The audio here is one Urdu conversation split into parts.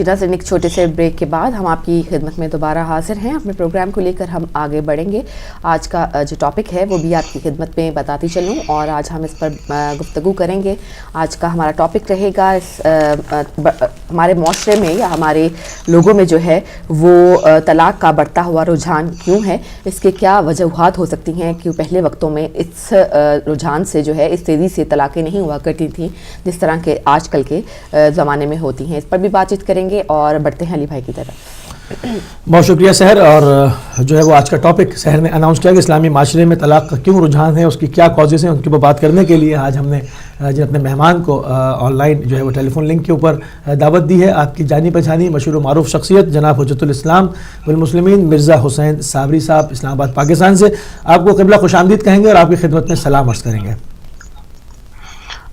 ناظرین ایک چھوٹے سے بریک کے بعد ہم آپ کی خدمت میں دوبارہ حاضر ہیں. اپنے پروگرام کو لے کر ہم آگے بڑھیں گے. آج کا جو ٹاپک ہے وہ بھی آپ کی خدمت میں بتاتی چلوں اور آج ہم اس پر گفتگو کریں گے. آج کا ہمارا ٹاپک رہے گا ہمارے معاشرے میں یا ہمارے لوگوں میں جو ہے وہ طلاق کا بڑھتا ہوا رجحان کیوں ہے, اس کے کیا وجوہات ہو سکتی ہیں. کیوں پہلے وقتوں میں اس رجحان سے جو ہے اس تیزی سے طلاقیں نہیں ہوا کرتی تھیں جس طرح کے آج کل کے زمانے میں ہوتی ہیں. اس پر بھی بات چیت کریں گے اور بڑھتے ہیں علی بھائی کی طرف. بہت شکریہ سحر. اور جو ہے وہ آج کا ٹاپک سحر نے اناؤنس کیا کہ اسلامی معاشرے میں طلاق کا کیوں رجحان ہے, اس کی کیا کازز ہیں, ان کے اوپر بات کرنے کے لیے آج ہم نے جو اپنے مہمان کو آن لائن جو ہے وہ ٹیلی فون لنک کے اوپر دعوت دی ہے. آپ کی جانی پہچانی مشہور و معروف شخصیت جناب حجت الاسلام والمسلمین مرزا حسین صابری صاحب اسلام آباد پاکستان سے آپ کو قبلہ خوش آمدید کہیں گے اور آپ کی خدمت میں سلام عرض کریں گے.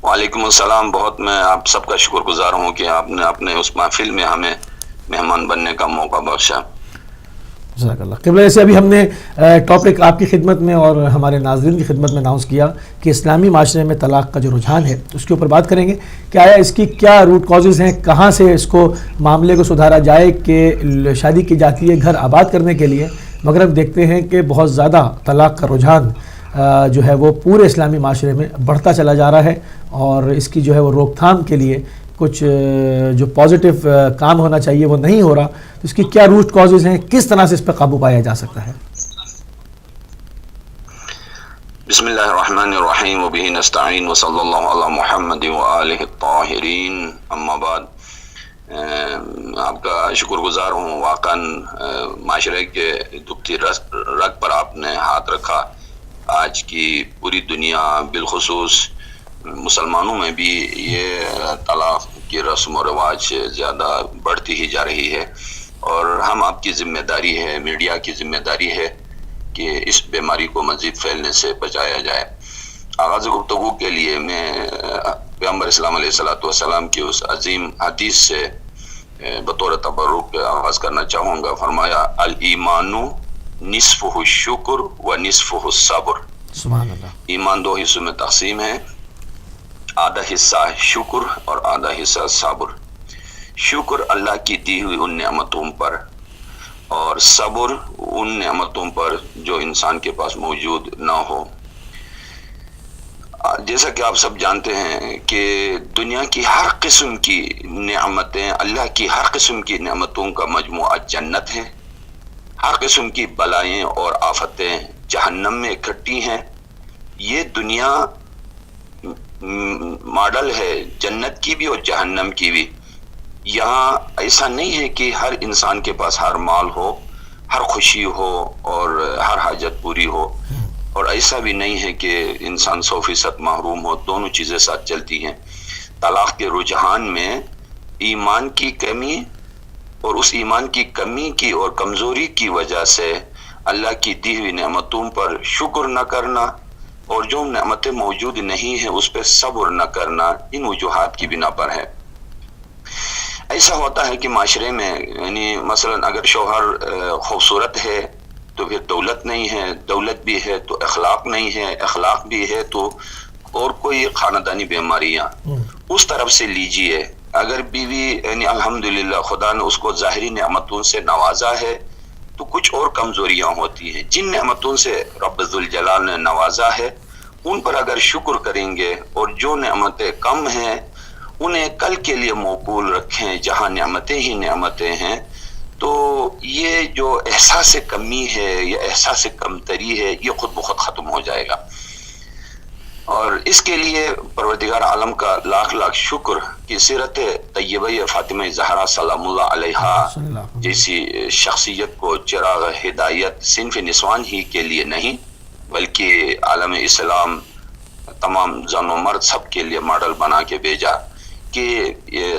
وعلیکم السلام. بہت میں آپ سب کا شکر گزار ہوں کہ آپ نے اپنے اس محفل میں ہمیں مہمان بننے کا موقع بخشا. جزاک اللہ. قبلہ جیسے ابھی ہم نے ٹاپک آپ کی خدمت میں اور ہمارے ناظرین کی خدمت میں اناؤنس کیا کہ اسلامی معاشرے میں طلاق کا جو رجحان ہے اس کے اوپر بات کریں گے کہ آیا اس کی کیا روٹ کازز ہیں, کہاں سے اس کو معاملے کو سدھارا جائے. کہ شادی کی جاتی ہے گھر آباد کرنے کے لیے, مگر اب دیکھتے ہیں کہ بہت زیادہ طلاق کا رجحان جو ہے وہ پورے اسلامی معاشرے میں بڑھتا چلا جا رہا ہے اور اس کی جو ہے وہ روک تھام کے لیے کچھ جو پازیٹیو کام ہونا چاہیے وہ نہیں ہو رہا. تو اس کی کیا روٹ کازز ہیں, کس طرح سے اس پہ قابو پایا جا سکتا ہے؟ بسم اللہ الرحمن الرحیم وبہ نستعین وصلی اللہ علی محمد وآلہ الطاہرین. اما بعد, آپ کا شکر گزار ہوں. واقعا معاشرے کے دکھتی رگ پر آپ نے ہاتھ رکھا. آج کی پوری دنیا بالخصوص مسلمانوں میں بھی یہ طلاق کی رسم و رواج زیادہ بڑھتی ہی جا رہی ہے اور ہم آپ کی ذمہ داری ہے, میڈیا کی ذمہ داری ہے کہ اس بیماری کو مزید پھیلنے سے بچایا جائے. آغاز گفتگو کے لیے میں پیغمبر اسلام علیہ السلام کی اس عظیم حدیث سے بطور تبرک آغاز کرنا چاہوں گا. فرمایا الایمان نصفہ الشکر و نصفہ الصبر. سبحان اللہ. ایمان دو حصوں میں تقسیم ہے, آدھا حصہ شکر اور آدھا حصہ صبر. شکر اللہ کی دی ہوئی ان نعمتوں پر اور صبر ان نعمتوں پر جو انسان کے پاس موجود نہ ہو. جیسا کہ آپ سب جانتے ہیں کہ دنیا کی ہر قسم کی نعمتیں, اللہ کی ہر قسم کی نعمتوں کا مجموعہ جنت ہے. ہر قسم کی بلائیں اور آفتیں جہنم میں اکٹھی ہیں. یہ دنیا ماڈل ہے جنت کی بھی اور جہنم کی بھی. یہاں ایسا نہیں ہے کہ ہر انسان کے پاس ہر مال ہو, ہر خوشی ہو اور ہر حاجت پوری ہو, اور ایسا بھی نہیں ہے کہ انسان 100% محروم ہو. دونوں چیزیں ساتھ چلتی ہیں. طلاق کے رجحان میں ایمان کی کمی اور اس ایمان کی کمی کی اور کمزوری کی وجہ سے اللہ کی دی ہوئی نعمتوں پر شکر نہ کرنا اور جو نعمتیں موجود نہیں ہیں اس پہ صبر نہ کرنا, ان وجوہات کی بنا پر ہے. ایسا ہوتا ہے کہ معاشرے میں یعنی مثلا اگر شوہر خوبصورت ہے تو پھر دولت نہیں ہے, دولت بھی ہے تو اخلاق نہیں ہے, اخلاق بھی ہے تو اور کوئی خاندانی بیماریاں. اس طرف سے لیجئے اگر بیوی یعنی الحمدللہ خدا نے اس کو ظاہری نعمتوں سے نوازا ہے تو کچھ اور کمزوریاں ہوتی ہیں. جن نعمتوں سے رب ذوالجلال نے نوازا ہے ان پر اگر شکر کریں گے اور جو نعمتیں کم ہیں انہیں کل کے لیے موقول رکھیں جہاں نعمتیں ہی نعمتیں ہیں, تو یہ جو احساس کمی ہے یا احساس کمتری ہے یہ خود بخود ختم ہو جائے گا. اور اس کے لیے پروردگار عالم کا لاکھ لاکھ شکر کہ سیرت طیبہ فاطمہ زہرا سلام اللہ علیہا جیسی شخصیت کو چراغ ہدایت صنف نسوان ہی کے لیے نہیں بلکہ عالم اسلام تمام زن و مرد سب کے لیے ماڈل بنا کے بھیجا کہ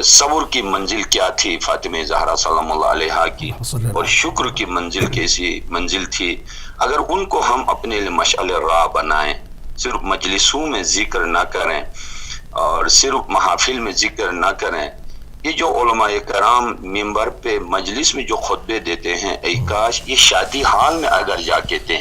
صبر کی منزل کیا تھی فاطمہ زہرا سلام اللہ علیہا کی اور شکر کی منزل کیسی منزل تھی. اگر ان کو ہم اپنے لیے مشعل راہ بنائیں, صرف مجلسوں میں ذکر نہ کریں اور صرف محافل میں ذکر نہ کریں. یہ جو علماء کرام ممبر پہ مجلس میں جو خطبے دیتے ہیں, اے کاش یہ شادی حال میں اگر جا کے دیں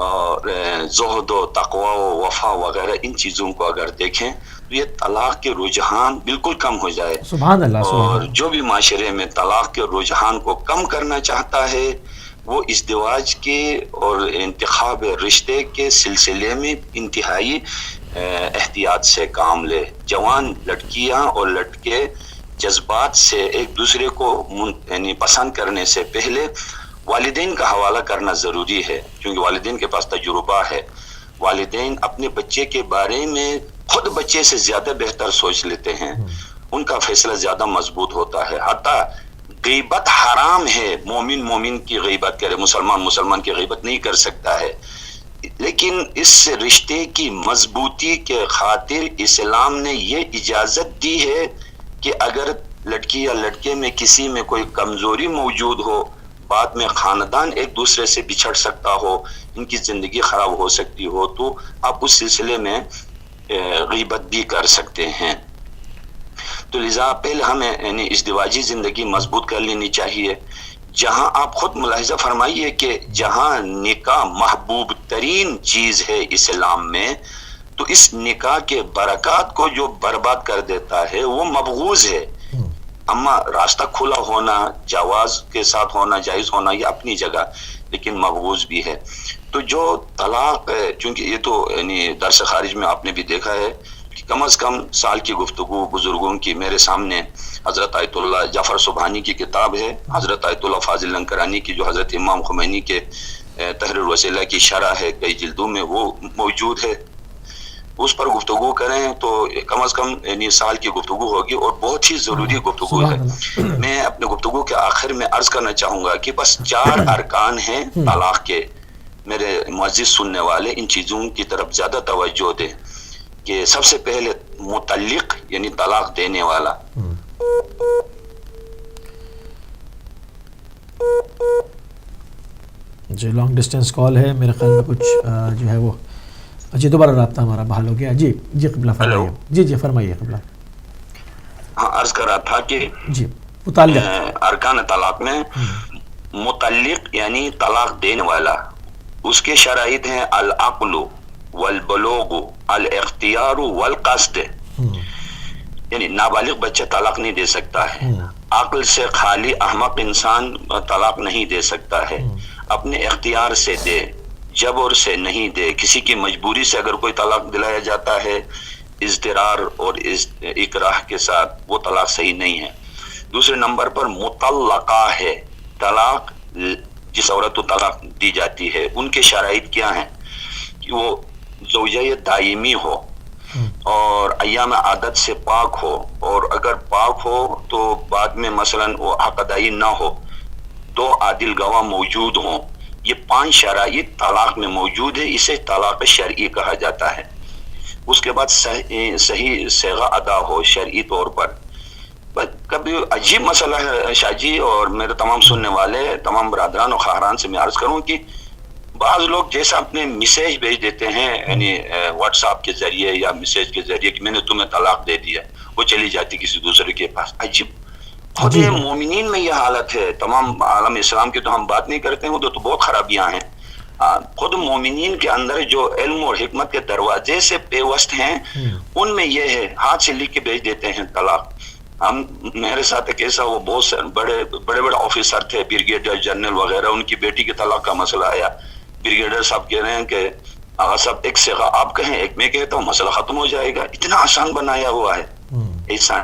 اور زہد و تقوی و وفا وغیرہ ان چیزوں کو اگر دیکھیں تو یہ طلاق کے رجحان بالکل کم ہو جائے. سبحان اللہ. اور جو بھی معاشرے میں طلاق کے رجحان کو کم کرنا چاہتا ہے وہ ازدواج کے اور انتخاب رشتے کے سلسلے میں انتہائی احتیاط سے کام لے. جوان لڑکیاں اور لڑکے جذبات سے ایک دوسرے کو یعنی پسند کرنے سے پہلے والدین کا حوالہ کرنا ضروری ہے، کیونکہ والدین کے پاس تجربہ ہے. والدین اپنے بچے کے بارے میں خود بچے سے زیادہ بہتر سوچ لیتے ہیں، ان کا فیصلہ زیادہ مضبوط ہوتا ہے. حتیٰ غیبت حرام ہے، مومن کی غیبت کرے، مسلمان کی غیبت نہیں کر سکتا ہے. لیکن اس رشتے کی مضبوطی کے خاطر اسلام نے یہ اجازت دی ہے کہ اگر لڑکی یا لڑکے میں کسی میں کوئی کمزوری موجود ہو، بعد میں خاندان ایک دوسرے سے بچھڑ سکتا ہو، ان کی زندگی خراب ہو سکتی ہو، تو آپ اس سلسلے میں غیبت بھی کر سکتے ہیں. تو لذا پہلے ہمیں یعنی ازدواجی زندگی مضبوط کر لینی چاہیے. جہاں آپ خود ملاحظہ فرمائیے کہ جہاں نکاح محبوب ترین چیز ہے اسلام میں، تو اس نکاح کے برکات کو جو برباد کر دیتا ہے وہ مبغوض ہے. اما راستہ کھلا ہونا، جواز کے ساتھ ہونا، جائز ہونا، یہ اپنی جگہ، لیکن مبغوض بھی ہے. تو جو طلاق، چونکہ یہ تو یعنی درس خارج میں آپ نے بھی دیکھا ہے کہ کم از کم سال کی گفتگو بزرگوں کی، میرے سامنے حضرت آیت اللہ جعفر سبحانی کی کتاب ہے، حضرت آیت اللہ فاضل لنکرانی کی جو حضرت امام خمینی کے تحریر الوسیلہ کی شرح ہے کئی جلدوں میں، وہ موجود ہے. اس پر گفتگو کریں تو کم از کم یعنی سال کی گفتگو ہوگی اور بہت ہی ضروری گفتگو ہے. میں اپنے گفتگو کے آخر میں عرض کرنا چاہوں گا کہ بس 4 ارکان ہیں طلاق کے. میرے معزز سننے والے ان چیزوں کی طرف زیادہ توجہ دیں کہ سب سے پہلے مطلق یعنی طلاق دینے والا. جی لانگ ڈسٹینس کال ہے میرے خیال میں، کچھ جو ہے وہ جی دوبارہ رابطہ ہمارا بحال ہو گیا. جی قبلہ فرمائیے. جی فرمائیے قبلہ. ہاں عرض کر رہا تھا کہ جی متعلق ارکان طلاق میں مطلق یعنی طلاق دینے والا، اس کے شرائط ہیں العقل والبلوغ الاختیار والقصد. یعنی نابالغ بچہ طلاق نہیں دے سکتا ہے، عقل سے خالی احمق انسان طلاق نہیں دے سکتا ہے، اپنے اختیار سے دے، جبر سے نہیں دے. کسی کی مجبوری سے اگر کوئی طلاق دلایا جاتا ہے اضطرار اور اکراہ کے ساتھ، وہ طلاق صحیح نہیں ہے. دوسرے نمبر پر مطلقہ ہے، طلاق جس عورت کو طلاق دی جاتی ہے ان کے شرائط کیا ہیں کہ وہ زوجہ دائمی ہو اور ایام عادت سے پاک ہو، اور اگر پاک ہو تو بعد میں مثلاً وہ حق ادائی نہ ہو، 2 عادل گواہ موجود ہوں. یہ 5 شرائط طلاق میں موجود ہے، اسے طلاق شرعی کہا جاتا ہے. اس کے بعد صحیح صیغہ ادا ہو شرعی طور پر. کبھی عجیب مسئلہ ہے شاہ جی اور میرے تمام سننے والے تمام برادران اور خواہران سے میں عرض کروں کہ بعض لوگ جیسا اپنے میسیج بھیج دیتے ہیں یعنی واٹس ایپ کے ذریعے یا میسیج کے ذریعے کہ میں نے تمہیں طلاق دے دیا، وہ چلی جاتی کسی دوسرے کے پاس. عجیب، خود مومنین میں یہ حالت ہے. تمام عالم اسلام کی تو ہم بات نہیں کرتے ہیں، وہ تو بہت خرابیاں ہیں. خود مومنین کے اندر جو علم اور حکمت کے دروازے سے پیوست ہیں ان میں یہ ہے، ہاتھ سے لکھ کے بھیج دیتے ہیں طلاق. میرے ساتھ ایک ایسا وہ بہت بڑے آفیسر تھے، بریگیڈیئر جنرل وغیرہ، ان کی بیٹی کے طلاق کا مسئلہ آیا. بریگیڈیئر صاحب کہہ رہے ہیں کہ آغا صاحب ایک صیغہ آپ کہیں ایک میں کہتا ہوں، مسئلہ ختم ہو جائے گا. اتنا آسان بنایا ہوا ہے. ایسا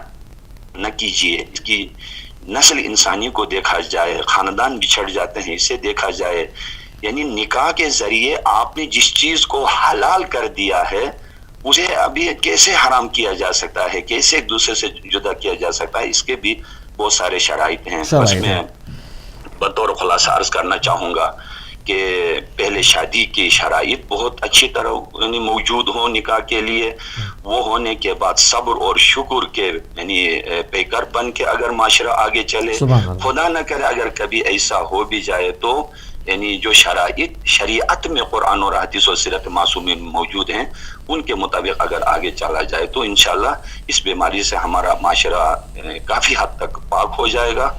نہ کیجیے. اس کی نسل انسانی کو دیکھا جائے، خاندان بچھڑ جاتے ہیں، اسے دیکھا جائے. یعنی نکاح کے ذریعے آپ نے جس چیز کو حلال کر دیا ہے اسے ابھی کیسے حرام کیا جا سکتا ہے، کیسے ایک دوسرے سے جدا کیا جا سکتا ہے، اس کے بھی بہت سارے شرائط ہیں. بس میں بطور خلاصہ عرض کرنا چاہوں گا کہ پہلے شادی کی شرائط بہت اچھی طرح یعنی موجود ہوں نکاح کے لیے. وہ ہونے کے بعد صبر اور شکر کے یعنی پیکر بن کے اگر معاشرہ آگے چلے، خدا نہ کرے اگر کبھی ایسا ہو بھی جائے تو یعنی جو شرائط شریعت میں قرآن اور حدیث و سیرت معصومی موجود ہیں ان کے مطابق اگر آگے چلا جائے تو انشاءاللہ اس بیماری سے ہمارا معاشرہ کافی حد تک پاک ہو جائے گا.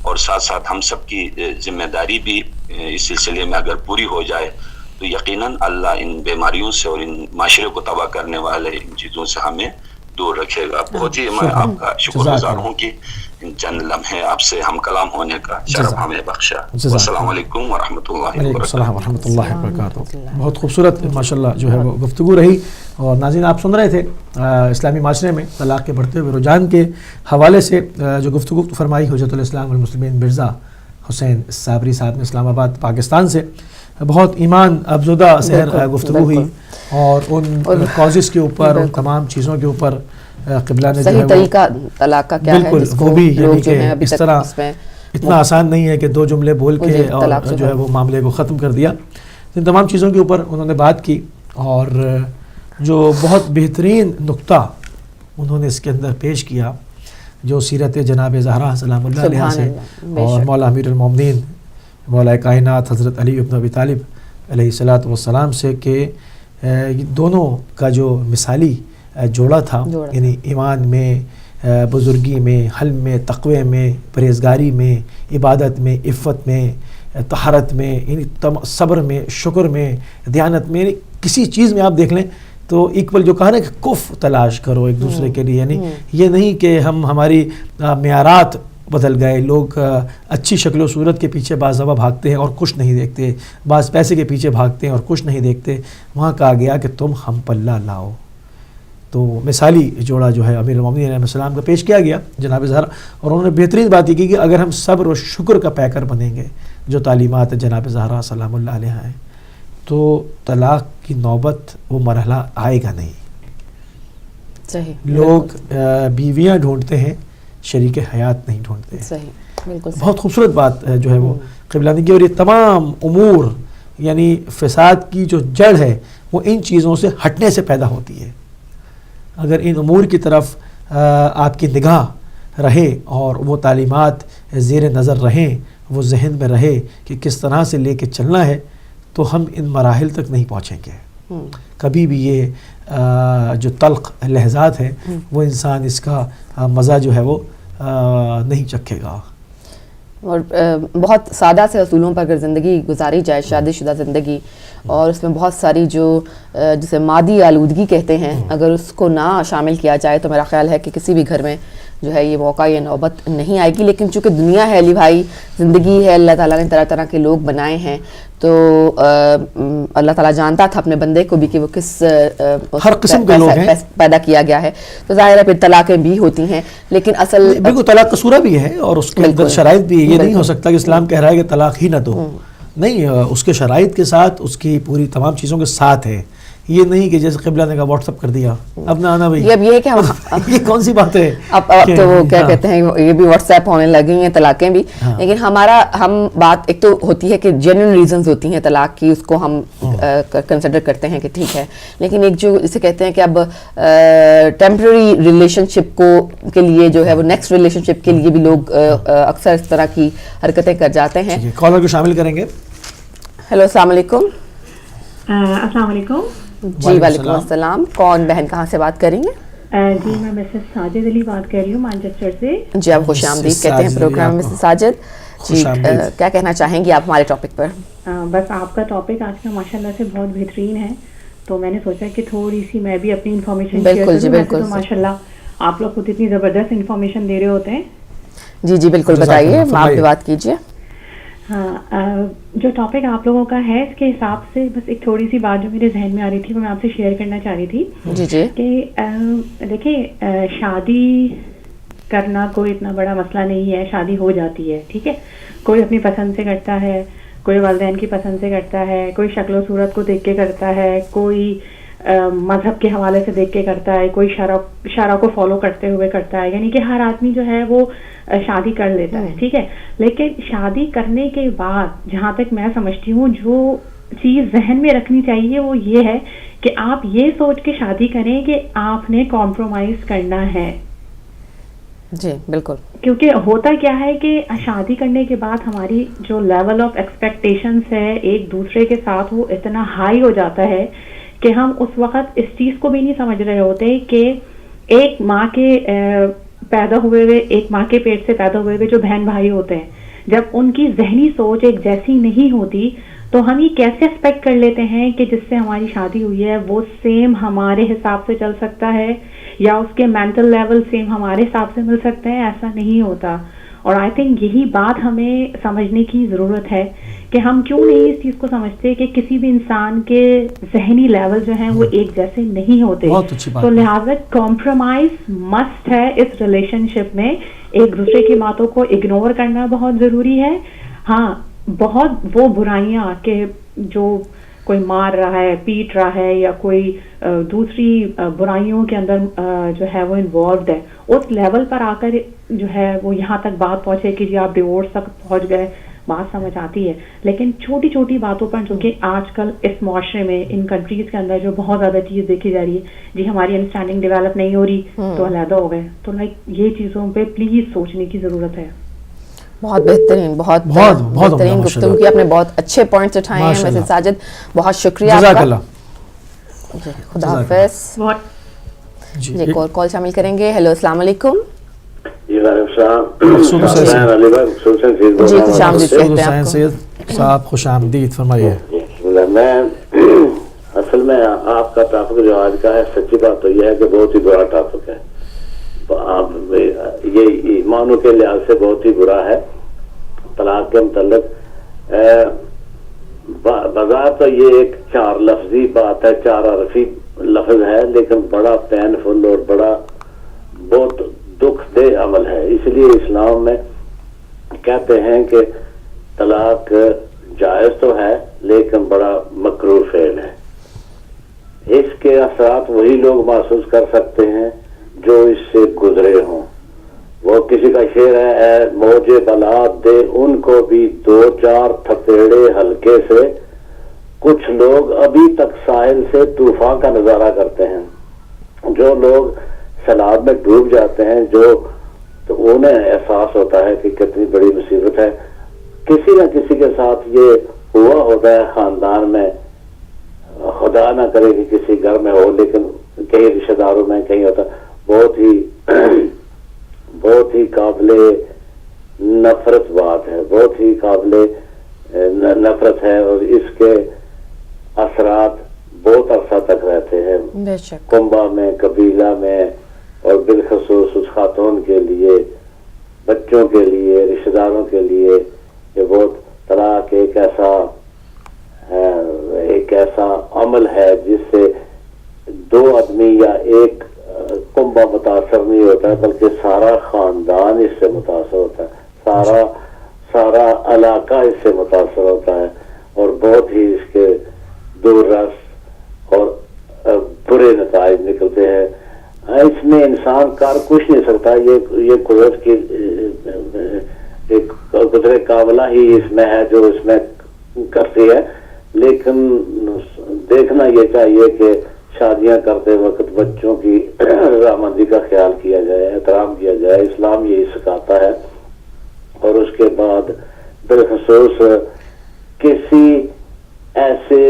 اور ساتھ ساتھ ہم سب کی ذمہ داری بھی اس سلسلے میں اگر پوری ہو جائے تو یقیناً اللہ ان بیماریوں سے اور ان معاشرے کو تباہ کرنے والے ان چیزوں سے ہمیں دور رکھے گا. بہت ہی میں آپ کا شکر گزار ہوں کہ ان چند لمحے آپ سے ہم کلام ہونے کا شرف ہمیں بخشا. السلام علیکم ورحمۃ اللہ وعلیکم السلام وبرکاتہ. ورحمۃ اللہ وبرکاتہ. بہت خوبصورت ماشاءاللہ جو ہے وہ گفتگو رہی. اور ناظرین آپ سن رہے تھے اسلامی معاشرے میں طلاق کے بڑھتے ہوئے رجحان کے حوالے سے جو گفتگو فرمائی حجت الاسلام والمسلمین مرزا حسین صابری صاحب نے اسلام آباد پاکستان سے. بہت ایمان افزودہ سحر گفتگو ہوئی اور ان کازز کے اوپر ان تمام چیزوں کے اوپر قبلہ نے صحیح طریقہ طلاق کا کیا ہے بالکل وہ بھی یعنی کہ اس طرح اتنا آسان نہیں ہے کہ 2 جملے بول کے اور جو ہے وہ معاملے کو ختم کر دیا. ان تمام چیزوں کے اوپر انہوں نے بات کی اور جو بہت بہترین نقطہ انہوں نے اس کے اندر پیش کیا جو سیرت جناب زہرا سلام اللہ علیہ سے اور مولا امیر المومنین مولا کائنات حضرت علی ابن ابی طالب علیہ الصلاۃ والسلام سے کہ دونوں کا جو مثالی جوڑا تھا یعنی ایمان میں بزرگی میں حلم میں تقوی میں پرہیزگاری میں عبادت میں عفت میں طہارت میں یعنی صبر میں شکر میں دیانت میں کسی چیز میں آپ دیکھ لیں تو ایکول جو کہا نا کہ کف تلاش کرو ایک دوسرے کے لیے. یعنی یہ نہیں کہ ہماری معیارات بدل گئے. لوگ اچھی شکل و صورت کے پیچھے بعض دفعہ بھاگتے ہیں اور کچھ نہیں دیکھتے, بعض پیسے کے پیچھے بھاگتے ہیں اور کچھ نہیں دیکھتے. وہاں کہا گیا کہ تم ہم پلہ لاؤ. تو مثالی جوڑا جو ہے امیر المومنین علیہ السلام کا پیش کیا گیا جناب زہرا, اور انہوں نے بہترین بات یہ کی کہ اگر ہم صبر و شکر کا پیکر بنیں گے جو تعلیمات جناب زہرا سلام اللہ علیہ ہیں تو طلاق کی نوبت وہ مرحلہ آئے گا نہیں. صحیح. لوگ بیویاں ڈھونڈتے ہیں شریک حیات نہیں ڈھونڈتے. صحیح بالکل. بہت خوبصورت بات جو ہے وہ قبلہ نے کی. اور یہ تمام امور یعنی فساد کی جو جڑ ہے وہ ان چیزوں سے ہٹنے سے پیدا ہوتی ہے. اگر ان امور کی طرف آپ کی نگاہ رہے اور وہ تعلیمات زیر نظر رہیں, وہ ذہن میں رہے کہ کس طرح سے لے کے چلنا ہے, تو ہم ان مراحل تک نہیں پہنچیں گے. کبھی بھی یہ جو تلخ لحظات ہیں وہ انسان اس کا مزہ جو ہے وہ نہیں چکھے گا. اور بہت سادہ سے اصولوں پر اگر زندگی گزاری جائے, شادی شدہ زندگی, اور اس میں بہت ساری جو جسے مادی آلودگی کہتے ہیں اگر اس کو نہ شامل کیا جائے تو میرا خیال ہے کہ کسی بھی گھر میں جو ہے یہ موقع یہ نوبت نہیں آئے گی. لیکن چونکہ دنیا ہے علی بھائی, زندگی ہے, اللہ تعالیٰ نے طرح طرح کے لوگ بنائے ہیں, تو اللہ تعالیٰ جانتا تھا اپنے بندے کو بھی کہ وہ کس ہر قسم کے لوگ ہیں پیدا کیا گیا ہے. تو ظاہر ہے پھر طلاقیں بھی ہوتی ہیں, لیکن اصل بالکل طلاق کا صورت بھی ہے اور اس کے اندر شرائط بھی. یہ نہیں ہو سکتا کہ اسلام کہہ رہا ہے کہ طلاق ہی نہ دو, نہیں, اس کے شرائط کے ساتھ اس کی پوری تمام چیزوں کے ساتھ ہے. یہ نہیں کہ جیسے قبلہ نے کہا واٹس اپ کر دیا اب نہ آنا بھائی, اب یہ ہے کہ یہ کون سی بات ہے. اب تو وہ کیا کہتے ہیں یہ بھی واٹس ایپ ہونے لگی ہیں طلاقیں بھی. لیکن ہم بات ایک تو ہوتی ہے کہ جینوئن ریزنز ہوتی ہیں طلاق کی, اس کو ہم کنسیڈر کرتے ہیں کہ ٹھیک ہے. لیکن ایک جو اسے کہتے ہیں کہ اب ٹیمپرری ریلیشن شپ کے لیے جو ہے وہ نیکسٹ ریلیشن شپ کے لیے بھی لوگ اکثر اس طرح کی حرکتیں کر جاتے ہیں. کالر کو شامل کریں گے. ہیلو السلام علیکم. السلام علیکم. جی وعلیکم السلام. کون بہن کہاں سے بات کریں گے؟ جی میں مسز ساجد علی بات کر رہی ہوں مانچسٹر سے. جی آپ خوش آمدید کہتے ہیں پروگرام میں مسز ساجد. جی کیا کہنا چاہیں گی آپ ہمارے ٹاپک پر؟ بس آپ کا ٹاپک آج کا ماشاءاللہ سے بہت بہترین ہے, تو میں نے سوچا کہ تھوڑی سی میں بھی اپنی انفارمیشن بالکل جی بالکل. تو ماشاءاللہ آپ لوگ خود اتنی زبردست انفارمیشن دے رہے ہوتے ہیں. جی جی بالکل بتائیے, آپ بھی بات کیجیے. ہاں, جو ٹاپک آپ لوگوں کا ہے اس کے حساب سے بس ایک تھوڑی سی بات جو میرے ذہن میں آ رہی تھی وہ میں آپ سے شیئر کرنا چاہ رہی تھی. جی جی. کہ دیکھیں شادی کرنا کوئی اتنا بڑا مسئلہ نہیں ہے, شادی ہو جاتی ہے, ٹھیک ہے. کوئی اپنی پسند سے کرتا ہے, کوئی والدین کی پسند سے کرتا ہے, کوئی شکل و صورت کو دیکھ کے کرتا ہے, کوئی مذہب کے حوالے سے دیکھ کے کرتا ہے, کوئی شرع کو فالو کرتے ہوئے کرتا ہے. یعنی کہ ہر آدمی جو ہے وہ شادی کر لیتا ہے, ٹھیک ہے. لیکن شادی کرنے کے بعد جہاں تک میں سمجھتی ہوں جو چیز ذہن میں رکھنی چاہیے وہ یہ ہے کہ آپ یہ سوچ کے شادی کریں کہ آپ نے کمپرومائز کرنا ہے. جی بالکل. کیونکہ ہوتا کیا ہے کہ شادی کرنے کے بعد ہماری جو لیول آف ایکسپیکٹیشنس ہے ایک دوسرے کے ساتھ وہ اتنا ہائی ہو جاتا ہے کہ ہم اس وقت اس چیز کو بھی نہیں سمجھ رہے ہوتے کہ ایک ماں کے پیدا ہوئے ہوئے, ایک ماں کے پیٹ سے پیدا ہوئے ہوئے جو بہن بھائی ہوتے ہیں, جب ان کی ذہنی سوچ ایک جیسی نہیں ہوتی تو ہم یہ کیسے ایکسپیکٹ کر لیتے ہیں کہ جس سے ہماری شادی ہوئی ہے وہ سیم ہمارے حساب سے چل سکتا ہے یا اس کے مینٹل لیول سیم ہمارے حساب سے مل سکتا ہے؟ ایسا نہیں ہوتا. اور آئی تھنک یہی بات ہمیں سمجھنے کی ضرورت ہے کہ ہم کیوں نہیں اس چیز کو سمجھتے کہ کسی بھی انسان کے ذہنی لیول جو ہیں وہ ایک جیسے نہیں ہوتے. تو لہٰذا کمپرومائز مسٹ ہے اس ریلیشن شپ میں. ایک دوسرے کی باتوں کو اگنور کرنا بہت ضروری ہے. ہاں بہت وہ برائیاں کہ جو کوئی مار رہا ہے, پیٹ رہا ہے یا کوئی دوسری برائیوں کے اندر جو ہے وہ انوالوڈ ہے, اس لیول پر آ کر جو ہے وہ یہاں تک بات پہنچے کہ جی آپ ڈیورس تک پہنچ گئے, بات سمجھ آتی ہے. لیکن چھوٹی چھوٹی باتوں پر جو کہ آج کل اس معاشرے میں ان کنٹریز کے اندر جو بہت زیادہ چیز دیکھی جا رہی ہے, جی ہماری انڈرسٹینڈنگ ڈیولپ نہیں ہو رہی تو علیحدہ ہو گئے. تو لائک یہ چیزوں پہ پلیز سوچنے کی ضرورت ہے. بہت بہترین, بہت بہترین گفتگو کی, آپ نے بہت اچھے پوائنٹس اٹھائے ہیں. ویسے ساجد بہت شکریہ آپ کا. جی خدا حافظ. جی ایک اور کال شامل کریں گے. ہیلو السلام علیکم. جی وعلیکم السلام. جی خوش آمدید کہتے ہیں آپ کو. صاحب خوش آمدید فرمائیے. میں اصل میں آپ کا ٹاپک جو آج کا ہے, سچی بات تو یہ ہے کہ بہت ہی برا ٹاپک ہے. یہ ایمانوں کے لحاظ سے بہت ہی برا ہے. طلاق کے متعلق بظاہر تو یہ ایک 4 لفظی بات ہے, 4 حرفی لفظ ہے, لیکن بڑا پینفل اور بڑا بہت دکھ دہ عمل ہے. اس لیے اسلام میں کہتے ہیں کہ طلاق جائز تو ہے لیکن بڑا مکروہ فعل ہے. اس کے اثرات وہی لوگ محسوس کر سکتے ہیں جو اس سے گزرے ہوں. وہ کسی کا شعر ہے, اے موجے بلا دے ان کو بھی 2-4 تھپیڑے ہلکے سے, کچھ لوگ ابھی تک ساحل سے طوفان کا نظارہ کرتے ہیں. جو لوگ سیلاب میں ڈوب جاتے ہیں تو انہیں احساس ہوتا ہے کہ کتنی بڑی مصیبت ہے. کسی نہ کسی کے ساتھ یہ ہوا ہوتا ہے خاندان میں, خدا نہ کرے کہ کسی گھر میں ہو, لیکن کئی رشتہ داروں میں کہیں ہوتا. بہت ہی قابل نفرت بات ہے, بہت ہی قابل نفرت ہے, اور اس کے اثرات بہت عرصہ تک رہتے ہیں کنبہ میں, قبیلہ میں, اور بالخصوص اس خاتون کے لیے, بچوں کے لیے, رشتہ داروں کے لیے یہ بہت طلاق ایک ایسا عمل ہے جس سے 2 آدمی یا ایک کنبہ متاثر نہیں ہوتا ہے, بلکہ سارا خاندان اس سے متاثر ہوتا ہے, سارا علاقہ اس سے متاثر ہوتا ہے, اور بہت ہی اس کے دور رس اور برے نتائج نکلتے ہیں. اس میں انسان کر کچھ نہیں سکتا. یہ قدرت کی ایک قدرت کاملہ ہی اس میں ہے جو اس میں کرتی ہے. لیکن دیکھنا یہ چاہیے کہ شادیاں کرتے وقت بچوں کی رضامندی کا خیال کیا جائے, احترام کیا جائے. اسلام یہی سکھاتا ہے. اور اس کے بعد بالخصوص کسی ایسے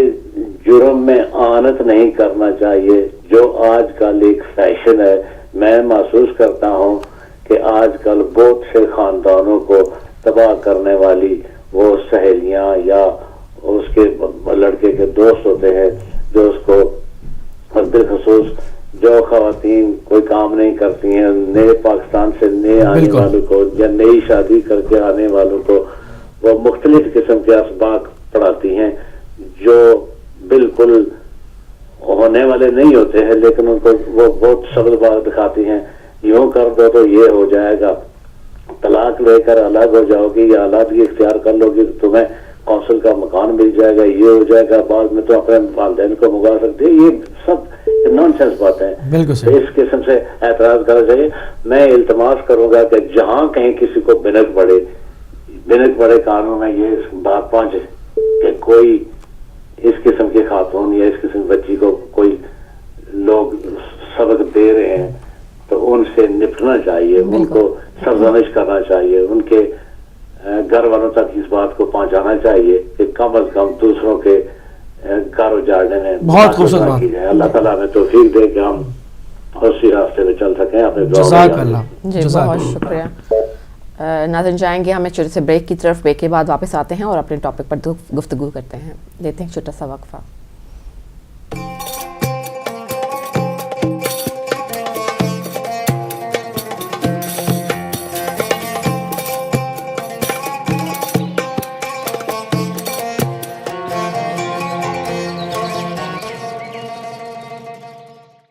جرم میں آنت نہیں کرنا چاہیے جو آج کل ایک فیشن ہے. میں محسوس کرتا ہوں کہ آج کل بہت سے خاندانوں کو تباہ کرنے والی وہ سہیلیاں یا اس کے لڑکے کے دوست ہوتے ہیں جو اس کو, بالخصوص جو خواتین کوئی کام نہیں کرتی ہیں, نئے پاکستان سے نئے آنے والوں کو یا نئی شادی کر کے آنے والوں کو وہ مختلف قسم کے اسباق پڑھاتی ہیں جو بالکل ہونے والے نہیں ہوتے ہیں, لیکن ان کو وہ بہت سخت بات دکھاتی ہیں. یوں کر دو تو یہ ہو جائے گا, طلاق لے کر الگ ہو جاؤ گی یا الگ اختیار کر لو گی تو تمہیں کونسل کا مکان مل جائے گا, یہ ہو جائے گا, بعد میں تو اپنے والدین کو منگوا سکتے ہیں. یہ سب نان سینس باتیں ہیں. اس قسم سے اعتراض کرنا چاہیے. میں التماس کروں گا کہ جہاں کہیں کسی کو بنک پڑے قانون میں یہ بات پہنچے کہ کوئی اس قسم کی خاتون یا اس قسم کی بچی کو کوئی لوگ سبق دے رہے ہیں تو ان سے نپٹنا چاہیے, ان کو سرزنش کرنا چاہیے, ان کے گھر والوں تک اس بات کو پہنچانا چاہیے کہ کم از کم دوسروں کے گھر اجاڑنے میں بہت خوبصورت بات. اللہ تعالیٰ ہمیں توفیق دے کہ ہم اسی راستے میں چل سکیں. اپنے جزاک اللہ. جی بہت شکریہ. ناظرین جائیں گے ہم ایک چھوٹے سے بریک کی طرف. بریک کے بعد واپس آتے ہیں اور اپنے ٹاپک پر گفتگو کرتے ہیں. لیتے ہیں ایک چھوٹا سا وقفہ.